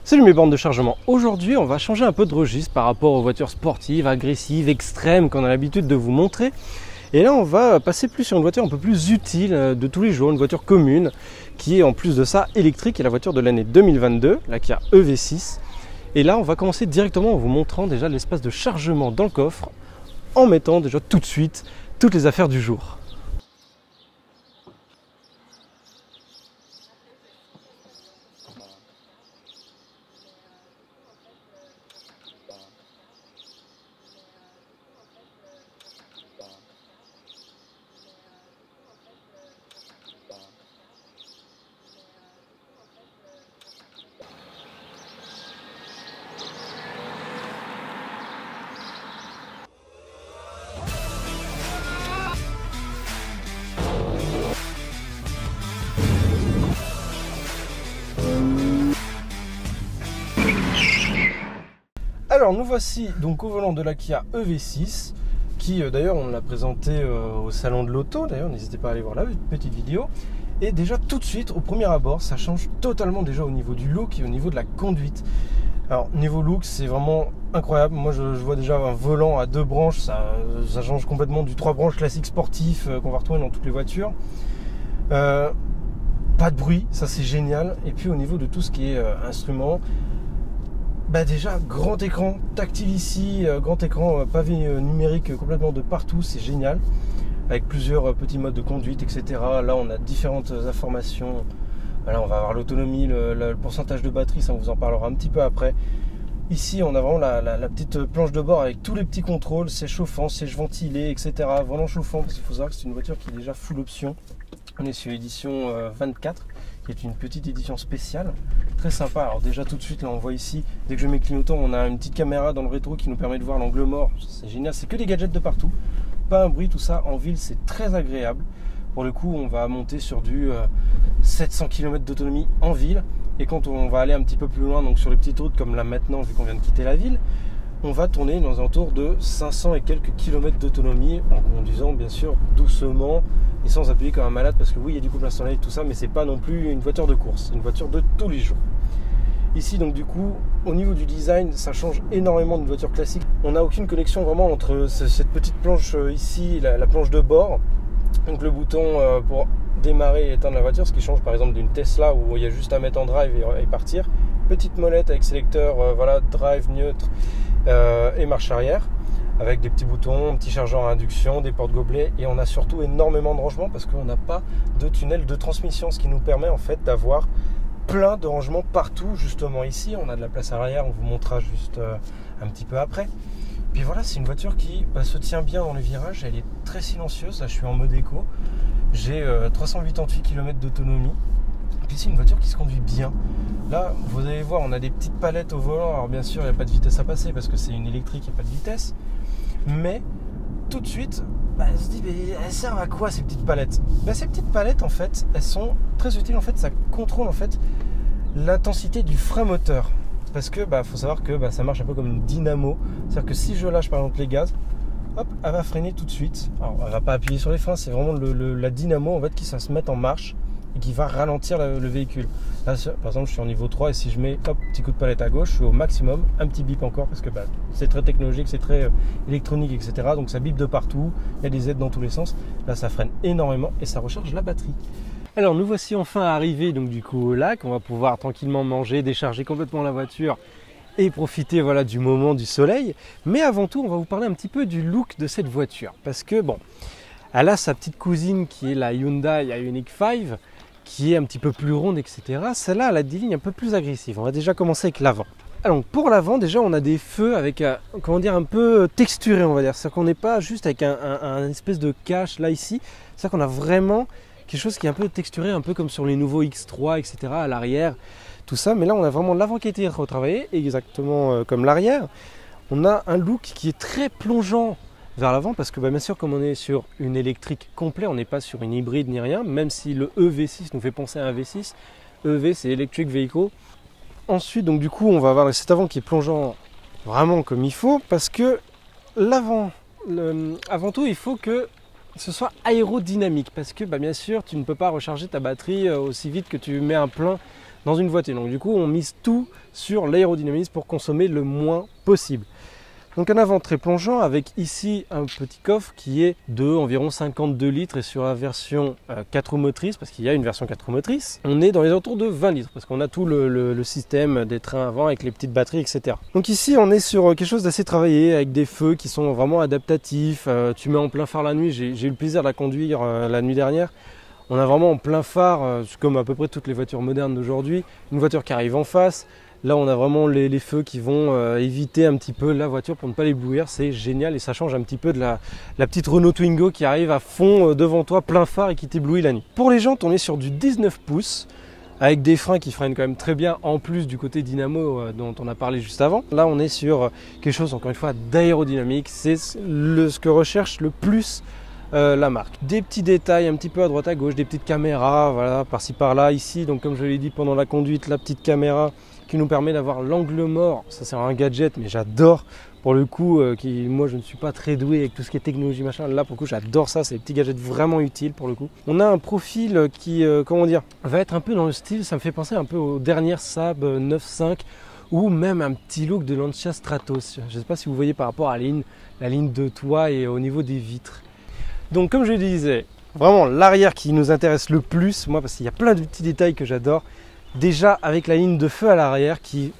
Salut mes bandes de chargement, aujourd'hui on va changer un peu de registre par rapport aux voitures sportives, agressives, extrêmes qu'on a l'habitude de vous montrer. Et là on va passer plus sur une voiture un peu plus utile de tous les jours, une voiture commune qui est en plus de ça électrique, et la voiture de l'année 2022, la Kia EV6. Et là on va commencer directement en vous montrant déjà l'espace de chargement dans le coffre, en mettant déjà tout de suite toutes les affaires du jour. Alors nous voici donc au volant de la Kia EV6 qui d'ailleurs on l'a présenté au salon de l'auto, d'ailleurs n'hésitez pas à aller voir la petite vidéo. Et déjà tout de suite au premier abord ça change totalement déjà au niveau du look et au niveau de la conduite. Alors niveau look c'est vraiment incroyable, moi je vois déjà un volant à deux branches, ça change complètement du 3 branches classique sportif qu'on va retrouver dans toutes les voitures. Pas de bruit, ça c'est génial. Et puis au niveau de tout ce qui est instrument, bah déjà grand écran tactile ici, grand écran pavé numérique complètement de partout, c'est génial, avec plusieurs petits modes de conduite, etc. Là on a différentes informations. Là on va avoir l'autonomie, le pourcentage de batterie, ça on vous en parlera un petit peu après. Ici on a vraiment la petite planche de bord avec tous les petits contrôles, siège chauffant, siège ventilé, etc. Volant chauffant, parce qu'il faut savoir que c'est une voiture qui est déjà full option. On est sur l'édition 24, qui est une petite édition spéciale, très sympa. Alors déjà tout de suite, là on voit ici, dès que je mets clignotant, on a une petite caméra dans le rétro qui nous permet de voir l'angle mort. C'est génial, c'est que des gadgets de partout, pas un bruit, tout ça. En ville c'est très agréable. Pour le coup on va monter sur du 700 km d'autonomie en ville. Et quand on va aller un petit peu plus loin, donc sur les petites routes comme là maintenant, vu qu'on vient de quitter la ville, on va tourner dans un tour de 500 et quelques kilomètres d'autonomie, en conduisant bien sûr doucement et sans appuyer comme un malade, parce que oui il y a du couple installé et tout ça, mais c'est pas non plus une voiture de course, c'est une voiture de tous les jours. Ici donc du coup au niveau du design ça change énormément d'une voiture classique. On n'a aucune connexion vraiment entre cette petite planche ici, la planche de bord, donc le bouton pour démarrer et éteindre la voiture, ce qui change par exemple d'une Tesla où il y a juste à mettre en drive et partir. Petite molette avec sélecteur, voilà, drive, neutre et marche arrière, avec des petits boutons, un petit chargeur à induction, des portes gobelets, et on a surtout énormément de rangements parce qu'on n'a pas de tunnel de transmission, ce qui nous permet en fait d'avoir plein de rangements partout. Justement ici on a de la place arrière, on vous montrera juste un petit peu après. Puis voilà, c'est une voiture qui se tient bien dans les virages, elle est très silencieuse. Là je suis en mode éco, j'ai 388 km d'autonomie. Puis c'est une voiture qui se conduit bien. Là, vous allez voir, on a des petites palettes au volant. Alors bien sûr, il n'y a pas de vitesse à passer parce que c'est une électrique, il n'y a pas de vitesse. Mais tout de suite, on se dit, mais elles servent à quoi ces petites palettes? Ces petites palettes, en fait, elles sont très utiles. En fait, ça contrôle en fait l'intensité du frein moteur. Parce que faut savoir que ça marche un peu comme une dynamo. C'est-à-dire que si je lâche par exemple les gaz, hop, elle va freiner tout de suite. Alors, elle ne va pas appuyer sur les freins, c'est vraiment la dynamo en fait qui va se mettre en marche et qui va ralentir le véhicule. Là, par exemple, je suis en niveau 3 et si je mets petit coup de palette à gauche, je suis au maximum, un petit bip encore parce que c'est très technologique, c'est très électronique, etc. Donc ça bip de partout, il y a des aides dans tous les sens. Là, ça freine énormément et ça recharge la batterie. Alors nous voici enfin arrivés donc du coup au lac. On va pouvoir tranquillement manger, décharger complètement la voiture et profiter voilà du moment du soleil. Mais avant tout, on va vous parler un petit peu du look de cette voiture, parce que bon, elle a sa petite cousine qui est la Hyundai Ioniq 5, qui est un petit peu plus ronde, etc. Celle-là, elle a des lignes un peu plus agressives. On va déjà commencer avec l'avant. Alors pour l'avant, déjà, on a des feux avec, comment dire, un peu texturé, on va dire. C'est-à-dire qu'on n'est pas juste avec un espèce de cache là, ici. C'est-à-dire qu'on a vraiment quelque chose qui est un peu texturé, un peu comme sur les nouveaux X3, etc. à l'arrière, tout ça. Mais là, on a vraiment l'avant qui a été retravaillé, exactement comme l'arrière. On a un look qui est très plongeant vers l'avant, parce que bien sûr, comme on est sur une électrique complète, on n'est pas sur une hybride ni rien, même si le EV6 nous fait penser à un V6. EV, c'est Electric Vehicle. Ensuite, donc du coup, on va avoir cet avant qui est plongeant vraiment comme il faut, parce que l'avant, avant tout, il faut que ce soit aérodynamique, parce que bien sûr, tu ne peux pas recharger ta batterie aussi vite que tu mets un plein dans une voiture. Donc du coup, on mise tout sur l'aérodynamisme pour consommer le moins possible. Donc un avant très plongeant avec ici un petit coffre qui est de environ 52 litres et sur la version 4 roues motrices, parce qu'il y a une version 4 roues motrices, on est dans les alentours de 20 litres parce qu'on a tout le système des trains avant avec les petites batteries, etc. Donc ici on est sur quelque chose d'assez travaillé avec des feux qui sont vraiment adaptatifs. Tu mets en plein phare la nuit, j'ai eu le plaisir de la conduire la nuit dernière. On a vraiment en plein phare, comme à peu près toutes les voitures modernes d'aujourd'hui, une voiture qui arrive en face. Là, on a vraiment les feux qui vont éviter un petit peu la voiture pour ne pas l'éblouir. C'est génial et ça change un petit peu de la petite Renault Twingo qui arrive à fond devant toi, plein phare et qui t'éblouit la nuit. Pour les jantes, on est sur du 19 pouces avec des freins qui freinent quand même très bien en plus du côté dynamo dont on a parlé juste avant. Là, on est sur quelque chose, encore une fois, d'aérodynamique. C'est ce que recherche le plus la marque. Des petits détails un petit peu à droite à gauche, des petites caméras, voilà, par-ci par-là. Ici, donc comme je l'ai dit pendant la conduite, la petite caméra qui nous permet d'avoir l'angle mort. Ça c'est un gadget, mais j'adore pour le coup. Moi je ne suis pas très doué avec tout ce qui est technologie machin. Là pour le coup j'adore ça, c'est des petits gadgets vraiment utiles pour le coup. On a un profil qui, comment dire, va être un peu dans le style, ça me fait penser un peu aux dernières Saab 9.5 ou même un petit look de Lancia Stratos. Je ne sais pas si vous voyez par rapport à la ligne de toit et au niveau des vitres. Donc comme je le disais, vraiment l'arrière qui nous intéresse le plus, moi parce qu'il y a plein de petits détails que j'adore. Déjà avec la ligne de feu à l'arrière qui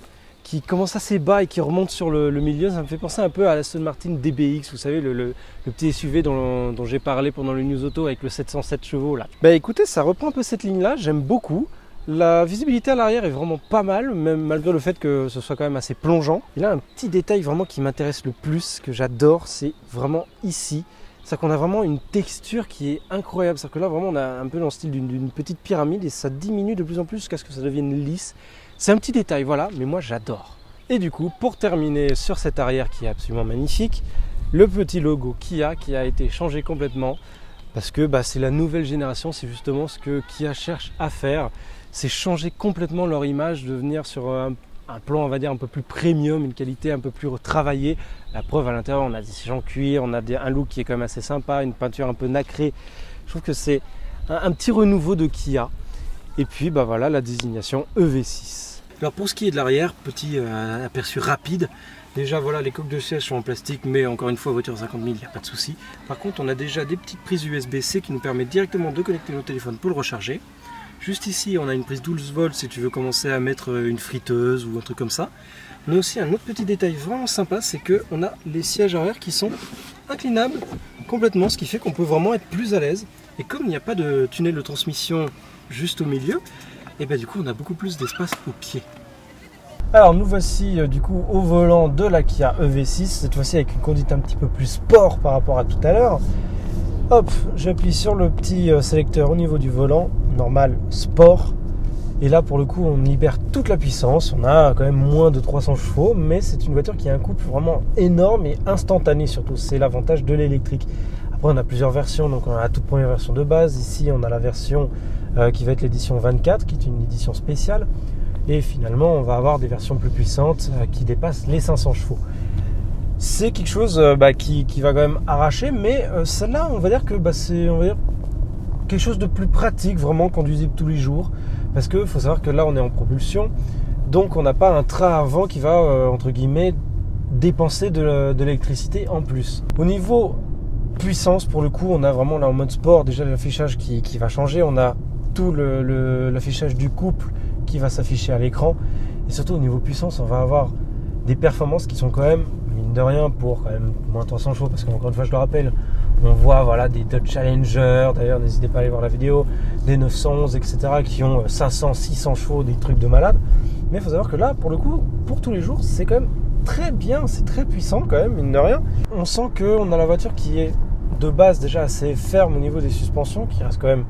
commence assez bas et qui remonte sur le milieu, ça me fait penser un peu à l'Aston Martin DBX, vous savez le petit SUV dont j'ai parlé pendant le News Auto avec le 707 chevaux là. Bah écoutez, ça reprend un peu cette ligne là, j'aime beaucoup. La visibilité à l'arrière est vraiment pas mal, même malgré le fait que ce soit quand même assez plongeant. Et là un petit détail vraiment qui m'intéresse le plus, que j'adore, c'est vraiment ici. C'est-à-dire qu'on a vraiment une texture qui est incroyable. C'est-à-dire que là, vraiment, on a un peu dans le style d'une petite pyramide et ça diminue de plus en plus jusqu'à ce que ça devienne lisse. C'est un petit détail, voilà, mais moi, j'adore. Et du coup, pour terminer sur cette arrière qui est absolument magnifique, le petit logo Kia qui a été changé complètement parce que c'est la nouvelle génération, c'est justement ce que Kia cherche à faire. C'est changer complètement leur image, de venir sur un plan, on va dire, un peu plus premium, une qualité un peu plus retravaillée. La preuve, à l'intérieur, on a des sièges en cuir, on a un look qui est quand même assez sympa, une peinture un peu nacrée. Je trouve que c'est un petit renouveau de Kia. Et puis, voilà, la désignation EV6. Alors, pour ce qui est de l'arrière, petit aperçu rapide. Déjà, voilà, les coques de siège sont en plastique, mais encore une fois, voiture 50 000, il n'y a pas de souci. Par contre, on a déjà des petites prises USB-C qui nous permettent directement de connecter nos téléphones pour le recharger. Juste ici, on a une prise 12 volts si tu veux commencer à mettre une friteuse ou un truc comme ça. On a aussi un autre petit détail vraiment sympa, c'est qu'on a les sièges arrière qui sont inclinables complètement, ce qui fait qu'on peut vraiment être plus à l'aise. Et comme il n'y a pas de tunnel de transmission juste au milieu, et du coup on a beaucoup plus d'espace au pied. Alors nous voici du coup au volant de la Kia EV6, cette fois-ci avec une conduite un petit peu plus sport par rapport à tout à l'heure. Hop, j'appuie sur le petit sélecteur au niveau du volant, normal, sport. Et là, pour le coup, on libère toute la puissance. On a quand même moins de 300 chevaux, mais c'est une voiture qui a un couple vraiment énorme et instantané surtout. C'est l'avantage de l'électrique. Après, on a plusieurs versions. Donc, on a la toute première version de base. Ici, on a la version qui va être l'édition 24, qui est une édition spéciale. Et finalement, on va avoir des versions plus puissantes qui dépassent les 500 chevaux. C'est quelque chose qui va quand même arracher, mais celle-là, on va dire que c'est quelque chose de plus pratique, vraiment conduisible tous les jours. Parce qu'il faut savoir que là, on est en propulsion, donc on n'a pas un train avant qui va, entre guillemets, dépenser de l'électricité en plus. Au niveau puissance, pour le coup, on a vraiment là en mode sport, déjà l'affichage qui va changer. On a tout l'affichage du couple qui va s'afficher à l'écran. Et surtout, au niveau puissance, on va avoir des performances qui sont quand même, mine de rien, pour quand même moins 300 chevaux, parce qu'encore une fois je le rappelle, on voit voilà, des Dodge Challenger, d'ailleurs n'hésitez pas à aller voir la vidéo, des 911 etc. qui ont 500, 600 chevaux, des trucs de malade. Mais il faut savoir que là, pour le coup, pour tous les jours, c'est quand même très bien, c'est très puissant quand même, mine de rien. On sent qu'on a la voiture qui est de base déjà assez ferme au niveau des suspensions, qui reste quand même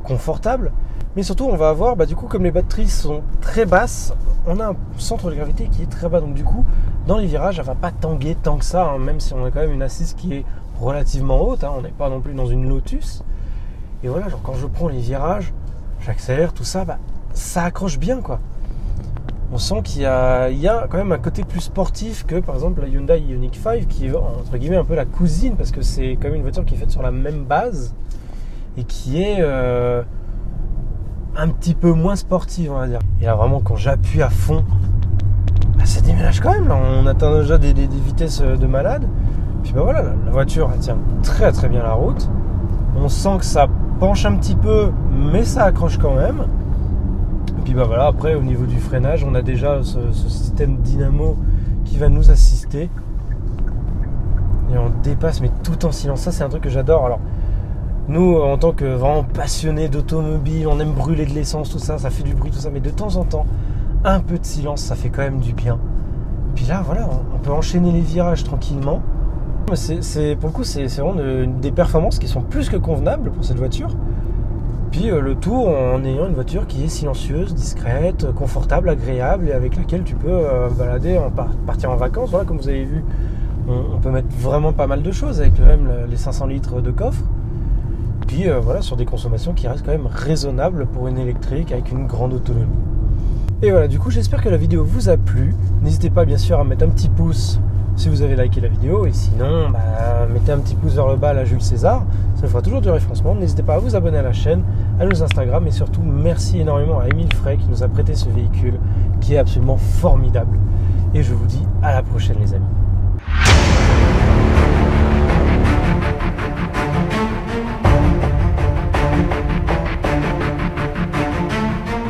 confortable. Mais surtout, on va avoir, du coup, comme les batteries sont très basses, on a un centre de gravité qui est très bas. Donc du coup, dans les virages, elle va pas tanguer tant que ça, hein, même si on a quand même une assise qui est relativement haute. Hein, on n'est pas non plus dans une Lotus. Et voilà, genre quand je prends les virages, j'accélère, tout ça, ça accroche bien, quoi. On sent qu'il y a quand même un côté plus sportif que, par exemple, la Hyundai Ioniq 5, qui est, entre guillemets, un peu la cousine, parce que c'est quand même une voiture qui est faite sur la même base et qui est un petit peu moins sportive, on va dire. Et là vraiment quand j'appuie à fond, bah, ça déménage quand même là. On atteint déjà des vitesses de malade. Puis bah voilà, la voiture elle tient très très bien la route. On sent que ça penche un petit peu, mais ça accroche quand même. Et puis bah voilà, après au niveau du freinage, on a déjà ce système dynamo qui va nous assister. Et on dépasse, mais tout en silence. Ça c'est un truc que j'adore. Alors nous, en tant que vraiment passionnés d'automobile, on aime brûler de l'essence, tout ça, ça fait du bruit, tout ça, mais de temps en temps, un peu de silence, ça fait quand même du bien. Puis là, voilà, on peut enchaîner les virages tranquillement. Pour le coup, c'est vraiment des performances qui sont plus que convenables pour cette voiture. Puis le tout en ayant une voiture qui est silencieuse, discrète, confortable, agréable et avec laquelle tu peux balader, partir en vacances. Voilà, comme vous avez vu, on peut mettre vraiment pas mal de choses avec même les 500 litres de coffre. Puis voilà, sur des consommations qui restent quand même raisonnables pour une électrique avec une grande autonomie. Et voilà, du coup j'espère que la vidéo vous a plu. N'hésitez pas bien sûr à mettre un petit pouce si vous avez liké la vidéo. Et sinon, mettez un petit pouce vers le bas à la Jules César. Ça nous fera toujours du référencement. N'hésitez pas à vous abonner à la chaîne, à nos Instagram. Et surtout, merci énormément à Émile Frey qui nous a prêté ce véhicule qui est absolument formidable. Et je vous dis à la prochaine les amis.